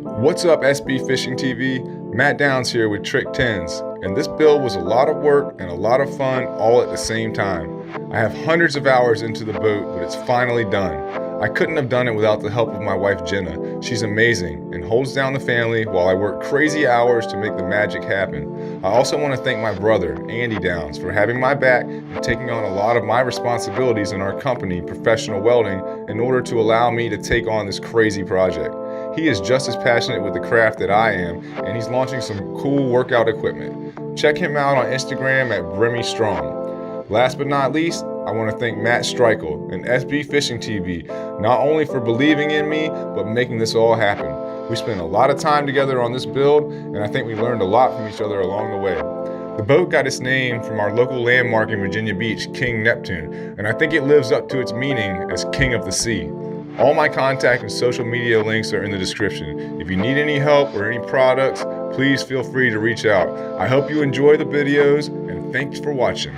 What's up, SB Fishing TV? Matt Downs here with Trick 10s, and this build was a lot of work and a lot of fun all at the same time. I have hundreds of hours into the boat, but it's finally done. I couldn't have done it without the help of my wife Jenna. She's amazing and holds down the family while I work crazy hours to make the magic happen. I also want to thank my brother, Andy Downs, for having my back and taking on a lot of my responsibilities in our company, Professional Welding, in order to allow me to take on this crazy project. He is just as passionate with the craft that I am, and he's launching some cool workout equipment. Check him out on Instagram at Brimmy Strong. Last but not least, I want to thank Matt Streichel and SB Fishing TV, not only for believing in me, but making this all happen. We spent a lot of time together on this build, and I think we learned a lot from each other along the way. The boat got its name from our local landmark in Virginia Beach, King Neptune, and I think it lives up to its meaning as King of the Sea. All my contact and social media links are in the description. If you need any help or any products, please feel free to reach out. I hope you enjoy the videos, and thanks for watching.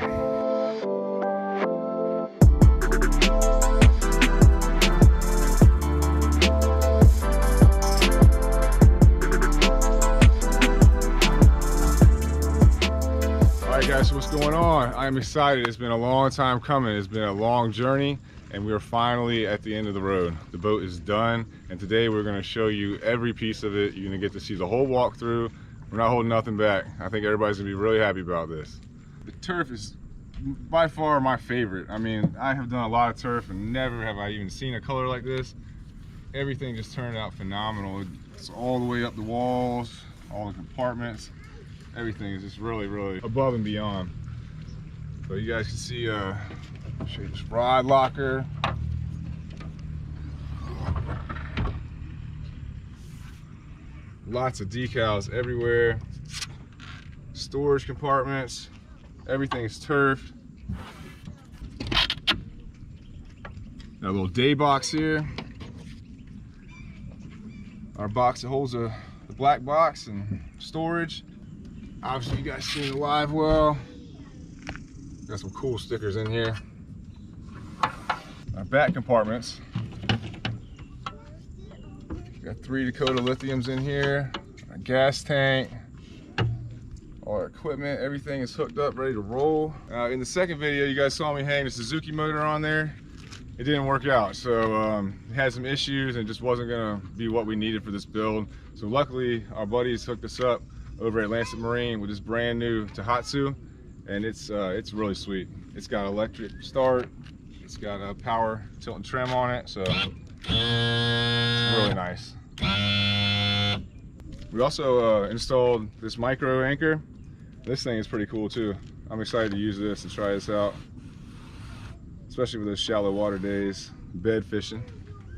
Alright guys, so what's going on? I'm excited. It's been a long time coming. It's been a long journey, and we are finally at the end of the road. The boat is done, and today we're going to show you every piece of it. You're going to get to see the whole walkthrough. We're not holding nothing back. I think everybody's going to be really happy about this. The turf is by far my favorite. I mean, I have done a lot of turf and never have I even seen a color like this. Everything just turned out phenomenal. It's all the way up the walls, all the compartments. Everything is just really, really above and beyond. So you guys can see, show you this rod locker. Lots of decals everywhere. Storage compartments. Everything's turfed. Got a little day box here. Our box that holds the black box and storage. Obviously, you guys seen the live well. Got some cool stickers in here. Our back compartments. Got 3 Kota lithiums in here. A gas tank. All our equipment, everything is hooked up, ready to roll. In the second video, you guys saw me hang the Suzuki motor on there. It didn't work out, so it had some issues and just wasn't gonna be what we needed for this build. So luckily, our buddies hooked us up over at Lancet Marine with this brand new Tohatsu, and it's really sweet. It's got electric start, it's got a power tilt and trim on it, so it's really nice. We also installed this micro anchor. This thing is pretty cool too. I'm excited to use this and try this out, especially with those shallow water days, bed fishing.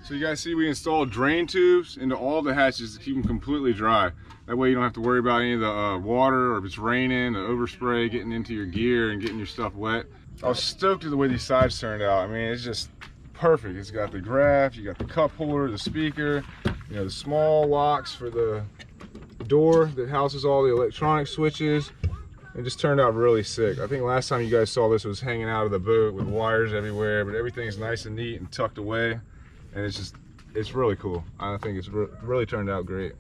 So you guys see we installed drain tubes into all the hatches to keep them completely dry. That way you don't have to worry about any of the water, or if it's raining, the overspray getting into your gear and getting your stuff wet. I was stoked with the way these sides turned out. I mean, it's just perfect. It's got the graph, you got the cup holder, the speaker, you know, the small locks for the door that houses all the electronic switches. It just turned out really sick. I think last time you guys saw this was hanging out of the boat with wires everywhere, but everything's nice and neat and tucked away, and it's really cool. I think it's really turned out great.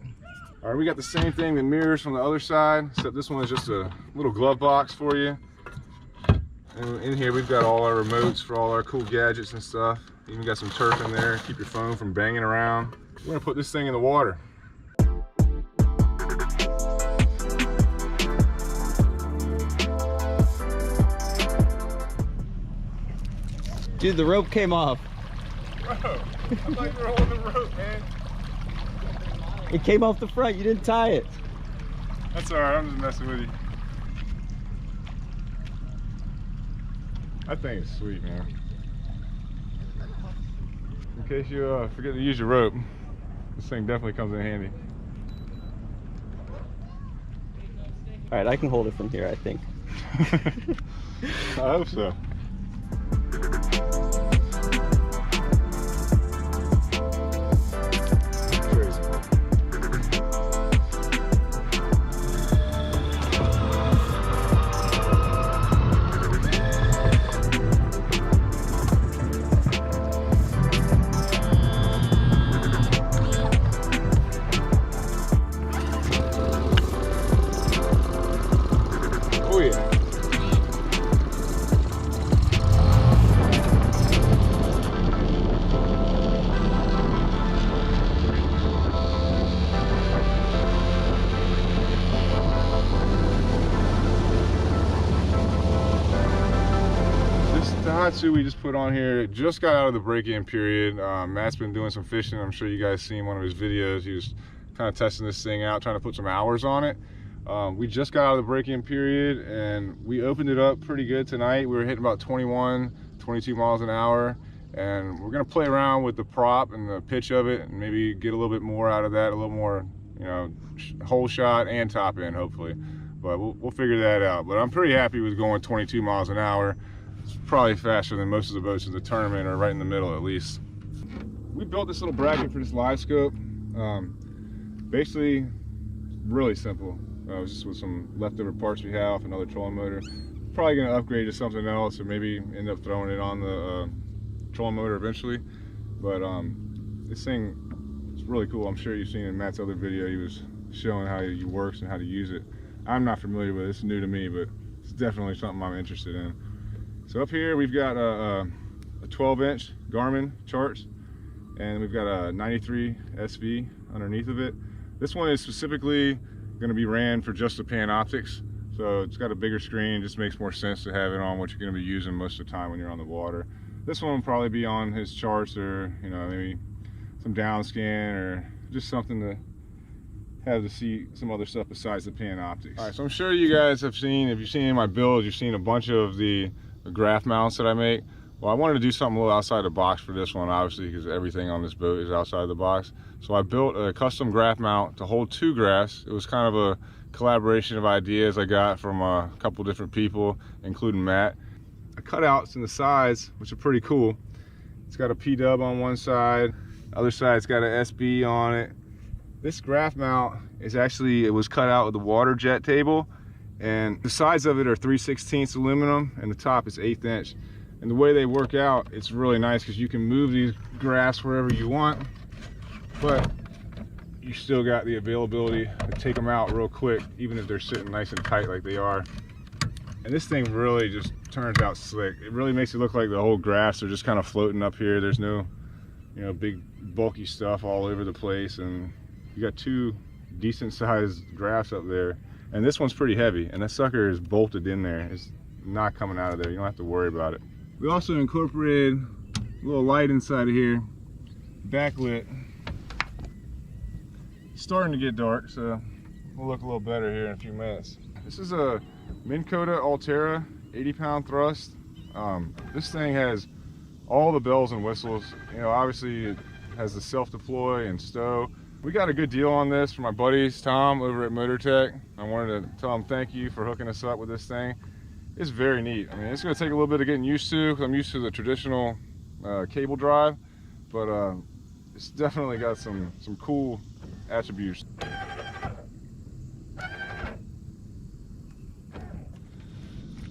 All right, we got the same thing, the mirrors from the other side, except this one is just a little glove box for you. And in here we've got all our remotes for all our cool gadgets and stuff. Even got some turf in there, keep your phone from banging around. We're gonna put this thing in the water. Dude, the rope came off. Bro, I thought you were holding the rope, man. It came off the front, you didn't tie it. That's all right, I'm just messing with you. That thing is sweet, man. In case you forget to use your rope, this thing definitely comes in handy. All right, I can hold it from here, I think. I hope so. wetsuit we just put on here just got out of the break-in period. Matt's been doing some fishing. I'm sure you guys seen one of his videos. He was kind of testing this thing out, trying to put some hours on it. We just got out of the break-in period and we opened it up pretty good tonight. We were hitting about 21, 22 miles an hour, and we're gonna play around with the prop and the pitch of it and maybe get a little bit more out of that, a little more, you know, hole shot and top end hopefully. But we'll figure that out. But I'm pretty happy with going 22 miles an hour. It's probably faster than most of the boats in the tournament, or right in the middle at least. We built this little bracket for this live scope. Basically, really simple. Just with some leftover parts we have, another trolling motor. Probably gonna upgrade to something else, or maybe end up throwing it on the trolling motor eventually. But this thing is really cool. I'm sure you've seen in Matt's other video, he was showing how it works and how to use it. I'm not familiar with it, it's new to me, but it's definitely something I'm interested in. So up here we've got a 12-inch Garmin charts, and we've got a 93 SV underneath of it. This one is specifically going to be ran for just the Panoptics, so it's got a bigger screen. Just makes more sense to have it on what you're going to be using most of the time when you're on the water. This one will probably be on his charts, or you know, maybe some down scan, or just something to have to see some other stuff besides the Panoptics. All right, so I'm sure you guys have seen, if you've seen my builds, you've seen a bunch of the graph mounts that I make. Well, I wanted to do something a little outside the box for this one, obviously, because everything on this boat is outside the box. So I built a custom graph mount to hold 2 graphs. It was kind of a collaboration of ideas I got from a couple different people, including Matt. The cutouts and the sides, which are pretty cool. It's got a P-dub on one side, the other side's got an SB on it. This graph mount is actually, it was cut out with the water jet table, and the sides of it are 3/16 aluminum and the top is 1/8 inch. And the way they work out, it's really nice because you can move these graphs wherever you want, but you still got the availability to take them out real quick, even if they're sitting nice and tight like they are. And this thing really just turns out slick. It really makes it look like the whole graphs are just kind of floating up here. There's no, you know, big bulky stuff all over the place, and you got 2 decent sized graphs up there. And this one's pretty heavy, and that sucker is bolted in there. It's not coming out of there. You don't have to worry about it. We also incorporated a little light inside of here, backlit. It's starting to get dark, so we'll look a little better here in a few minutes. This is a Minn Kota Altera 80-pound thrust. This thing has all the bells and whistles. You know, obviously it has the self-deploy and stow. We got a good deal on this from my buddies, Tom over at MotorTech. I wanted to tell him thank you for hooking us up with this thing. It's very neat. I mean, it's going to take a little bit of getting used to, because I'm used to the traditional cable drive, but it's definitely got some cool attributes.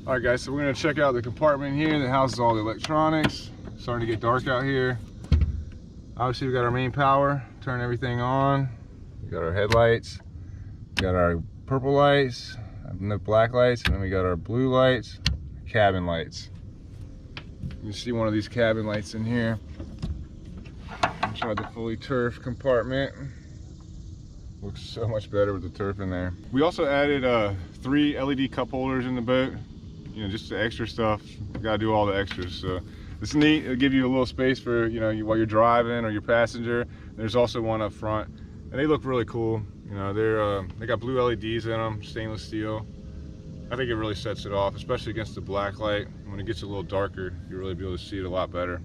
All right, guys, so we're going to check out the compartment here that houses all the electronics. It's starting to get dark out here. Obviously, we got our main power, turn everything on. We got our headlights, we got our purple lights, and the black lights, and then we got our blue lights, cabin lights. You see one of these cabin lights in here. Tried the fully turf compartment. Looks so much better with the turf in there. We also added 3 LED cup holders in the boat. You know, just the extra stuff. You gotta do all the extras. So it's neat. It'll give you a little space for, you know, while you're driving or your passenger. There's also one up front, and they look really cool. You know, they got blue LEDs in them, stainless steel. I think it really sets it off, especially against the black light. When it gets a little darker, you'll really be able to see it a lot better.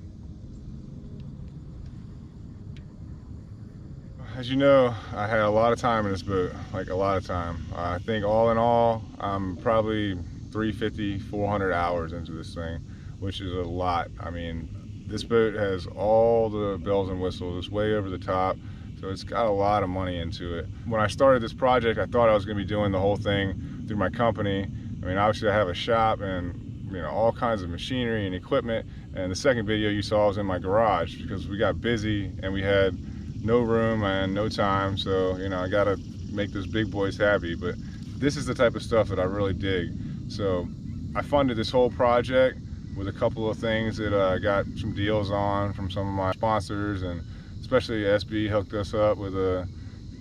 As you know, I had a lot of time in this boat, like a lot of time. I think all in all, I'm probably 350, 400 hours into this thing, which is a lot. I mean, this boat has all the bells and whistles. It's way over the top. So it's got a lot of money into it. When I started this project, I thought I was going to be doing the whole thing through my company. I mean, obviously I have a shop and, you know, all kinds of machinery and equipment. And the second video you saw was in my garage because we got busy and we had no room and no time. So, you know, I got to make those big boys happy. But this is the type of stuff that I really dig. So I funded this whole project with a couple of things that I got some deals on from some of my sponsors, and especially SB hooked us up with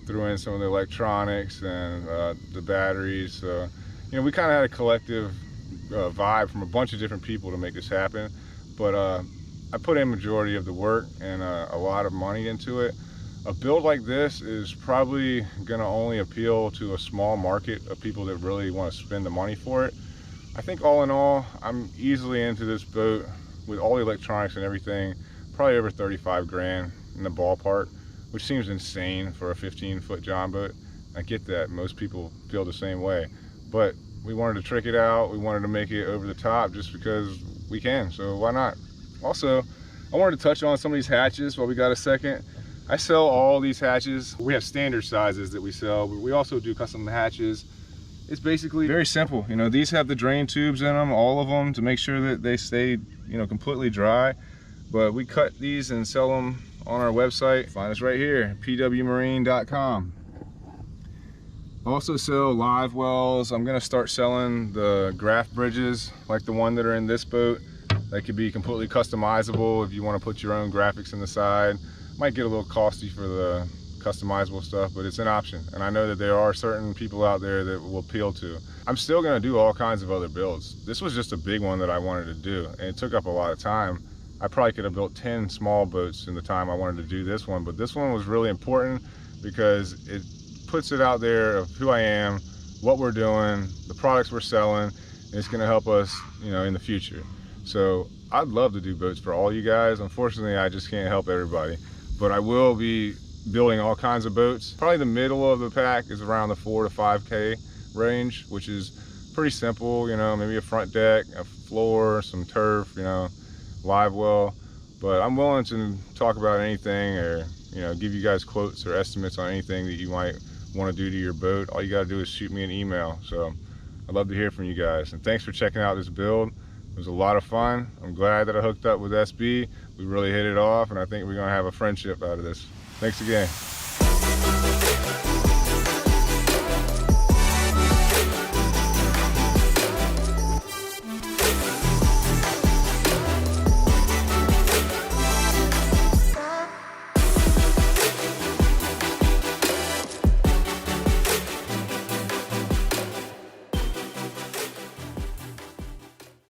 threw in some of the electronics and the batteries. So, you know, we kind of had a collective vibe from a bunch of different people to make this happen. but I put in majority of the work and a lot of money into it. A build like this is probably gonna only appeal to a small market of people that really want to spend the money for it. I think all in all, I'm easily into this boat with all the electronics and everything, probably over 35 grand in the ballpark, which seems insane for a 15-foot John boat. I get that, most people feel the same way, but we wanted to trick it out. We wanted to make it over the top just because we can, so why not? Also, I wanted to touch on some of these hatches while we got a second. I sell all these hatches. We have standard sizes that we sell, but we also do custom hatches. It's basically very simple. You know, these have the drain tubes in them, all of them, to make sure that they stay, you know, completely dry. But we cut these and sell them on our website. Find us right here, pwmarine.com. Also sell live wells. I'm gonna start selling the graph bridges like the one that are in this boat. They could be completely customizable if you want to put your own graphics in the side. Might get a little costly for the customizable stuff, but it's an option, and I know that there are certain people out there that will appeal to. I'm still going to do all kinds of other builds. This was just a big one that I wanted to do, and it took up a lot of time. I probably could have built 10 small boats in the time I wanted to do this one, but this one was really important because it puts it out there of who I am, what we're doing, the products we're selling, and it's going to help us, you know, in the future. So I'd love to do boats for all you guys. Unfortunately, I just can't help everybody, but I will be building all kinds of boats. Probably the middle of the pack is around the 4 to 5K range, which is pretty simple, you know, maybe a front deck, a floor, some turf, you know, live well. But I'm willing to talk about anything, or, you know, give you guys quotes or estimates on anything that you might want to do to your boat. All you got to do is shoot me an email. So I'd love to hear from you guys. And thanks for checking out this build. It was a lot of fun. I'm glad that I hooked up with SB. We really hit it off, and I think we're going to have a friendship out of this. Thanks again.